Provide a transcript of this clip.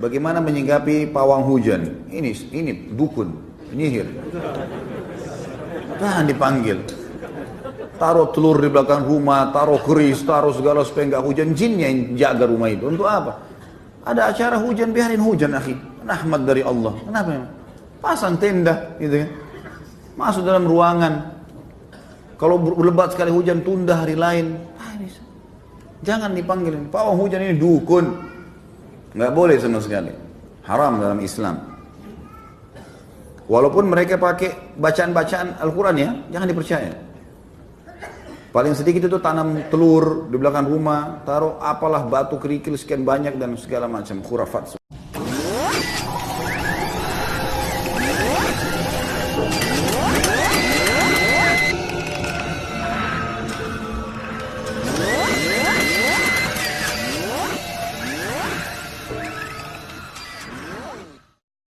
Bagaimana menyikapi pawang hujan? Ini dukun, penyihir. Nah, dipanggil. Taruh telur di belakang rumah, taruh keris, taruh segala supaya nggak hujan. Jinnya yang jaga rumah itu. Untuk apa? Ada acara hujan, biarin hujan, akhi. Rahmat dari Allah. Kenapa? Pasang tenda, gitu kan. Masuk dalam ruangan. Kalau lebat sekali hujan, tunda hari lain. Jangan dipanggil. Pawang hujan ini dukun. Nggak boleh sama sekali. Haram dalam Islam. Walaupun mereka pakai bacaan-bacaan Al-Quran ya, jangan dipercaya. Paling sedikit itu tanam telur di belakang rumah, taruh apalah batu kerikil sekian banyak dan segala macam khurafat.